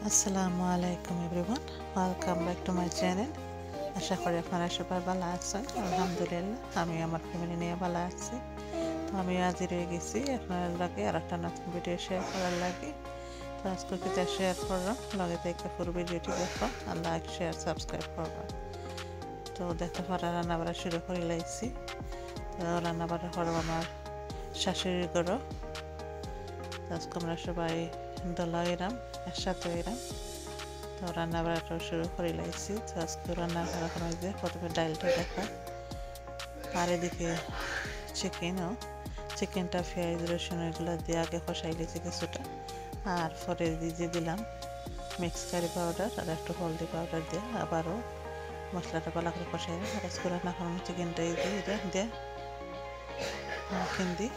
আসসালামু আলাইকুম everyone, welcome back to my channel. আশা করি আপনারা সবাই ভালো আছেন। আলহামদুলিল্লাহ আমি আমার ফ্যামিলি নিয়ে ভালো আছি। তো আমি আজই রয়ে গেছি আপনার লাগে আর একটা নতুন ভিডিও শেয়ার করার লাগে। তো আজকে কিছু শেয়ার করলাম, লগে থেকে পুরো ভিডিওটি দেখো আর লাইক শেয়ার সাবস্ক্রাইব করবা। তো দেখতে পারা রান্নাবাড়া শুরু করে লাইছি। তো রান্নাবাড়া করবো আমার শাশুড়ির ঘরও। আজকে আমরা সবাই দোলা এরাম একসাথে এরাম। তো রান্না বাড়াটা শুরু করে লাগছি। তো আজকে রান্না করার যে প্রথমে ডালটা দেখা, আর এদিকে চিকেনটা পেঁয়াজ রসুন এগুলো দিয়ে আগে কষাই লিছি কিছুটা, আর পরে দিয়ে দিলাম মিক্স কারি পাউডার আর একটু হলদি পাউডার দিয়ে আবারও মশলাটা ভালো করে কষাই। আর আজকে রান্না করানো চিকেনটা দিয়ে মাখিয়ে দিই।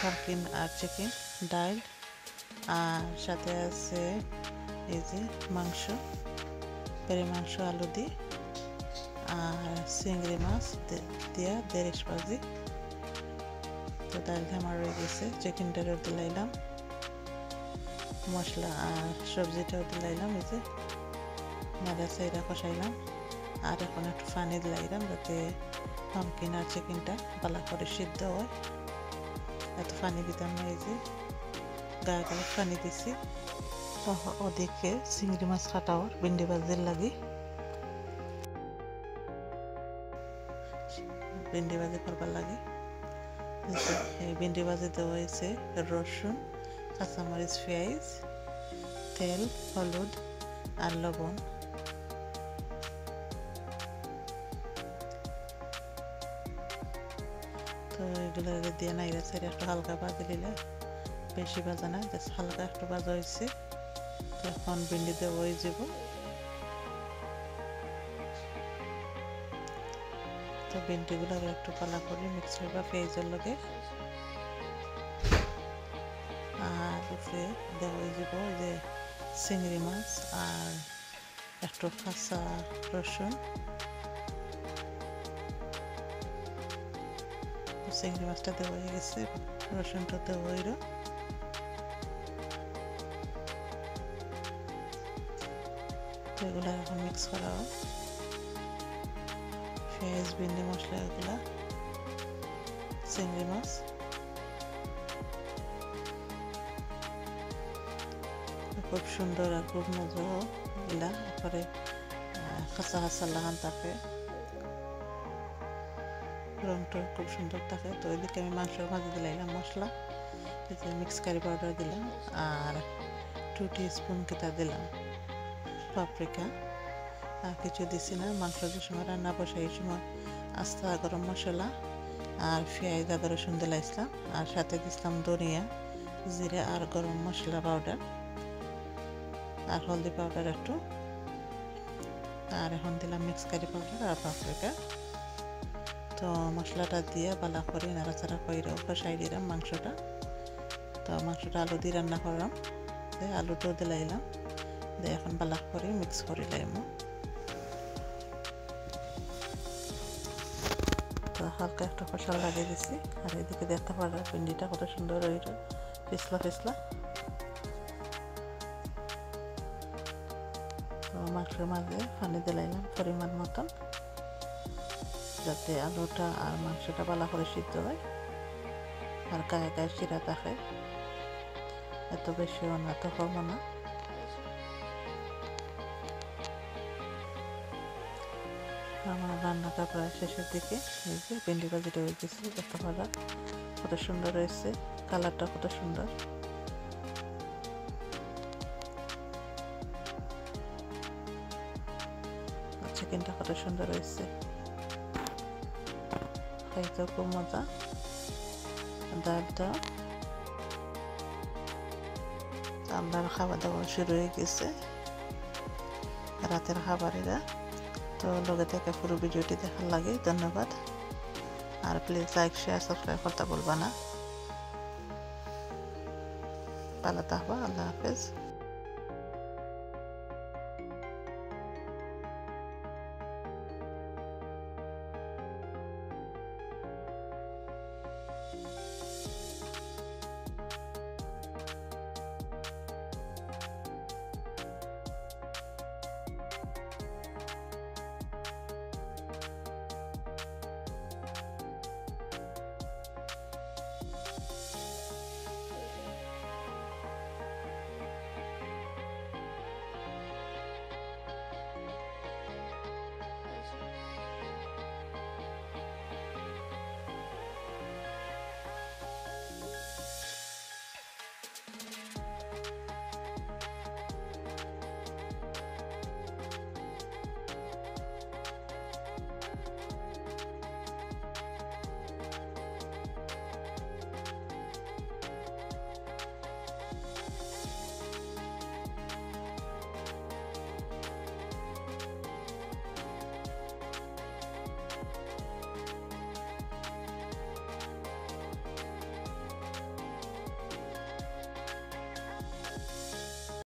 পাম্পকিন আর চিকেন, ডাল, আর সাথে আছে এই যে মাংস, পেরি মাংস আলু দিয়ে আর চিংড়ি মাছ দিয়া দেড়িশ ভাজি। তো ডালটা আমার রয়ে গেছে, চিকেনটাও দিলাইলাম, মশলা আর সবজিটাও দিলাইলাম, এই যে নাড়া চাইরা কষাইলাম। আর এখন একটু পানি দিলাইলাম যাতে পাম্পকিন আর চিকেনটা ভালো করে সিদ্ধ হয়। এত পানি দিতাম না, এই যে গায়ে গায়ে পানি দিছি। ওদিকে চিংড়ি মাছ কাটাও ভিন্ডি ভাজির লাগে, ভিন্ডি ভাজি করবার লাগে। এই ভিন্ডি ভাজি দেওয়া হয়েছে রসুন, কাঁচামরিচ, পেঁয়াজ, তেল, হলুদ আর লবণ। তো এগুলো দিয়ে নাইরা সাইডে একটু হালকা ভাজি নিলে, বেশি ভাজা না, জাস্ট হালকা একটু ভাজা হয়েছে। তো এখন ভিন্ডি দেওয়া হয়ে যাব। তো ভিন্ডিগুলো একটু পালা করে মিক্স করবা পেঁয়াজের লগে, আর উপরে দেওয়া হয়ে যাব যে চিংড়ি মাছ আর একটু কাঁচা রসুন। চিংড়ি মাছটা দেওয়া হয়ে গেছে, রসুনটা দেওয়া হইল। তো এগুলো এখন মিক্স করা হয়, পেঁয়াজ, ভিন্ডি, মশলা, এগুলা, চিংড়ি মাছ। খুব সুন্দর আর খুব মজা এগুলা, পরে কাঁচা কাঁচা লাগান থাকে, রংটা খুব সুন্দর থাকে। তো এদিকে আমি মাংসের ভাজি দিলাম মশলা, মিক্স কারি পাউডার দিলাম, আর 2 টিস্পুন কেটা দিলাম পাপরিকা। আর কিছু দিছি না। মাংস যে সময় রান্না বসাই এই সময় আস্তা গরম মশলা আর পেঁয়াজ আদা রসুন দিলাইছিলাম, আর সাথে দিছিলাম ধনিয়া, জিরা আর গরম মশলা পাউডার আর হলদি পাউডার একটু, আর এখন দিলাম মিক্স কারি পাউডার আর পাপরিকা। তো মশলাটা দিয়ে ভালো করে নাড়াচাড়া করে কষাই দিলাম মাংসটা। তো মাংসটা আলু দিয়ে রান্না করলাম, আলুটাও দিলাইলাম, দিয়ে এখন ভালো করে মিক্স করে লাইম। তো হালকা একটু কষা লাগিয়ে দিছি। আর এদিকে দেখতে পারা ভিন্ডিটা কত সুন্দর হইল, পিছলা পিছলা। তো মাংসের মাঝে পানি দিলাইলাম পরিমাণ মতন, যাতে আলুটা আর মাংসটা ভালো করে সিদ্ধ হয় আর গায়ে গায়ে শিরা থাকে। এত বেশিও না, এত কমও না। আমার রান্নাটা প্রায় শেষের দিকে। এই যে ভিন্ডি ভাজিটা হয়ে গেছে, দেখতে পারা কত সুন্দর হয়েছে, কালারটা কত সুন্দর। চিকেনটা কত সুন্দর হয়েছে, খাইতেও খুব মজা। ডালটা আমার খাওয়া দাওয়া শুরু হয়ে গেছে, রাতের খাবারেরা। তো লগে থেকে পুরো ভিডিওটি দেখার লাগে ধন্যবাদ। আর প্লিজ লাইক শেয়ার সাবস্ক্রাইব করতে বলবা না। ভালো থাকবা, আল্লাহ হাফেজ।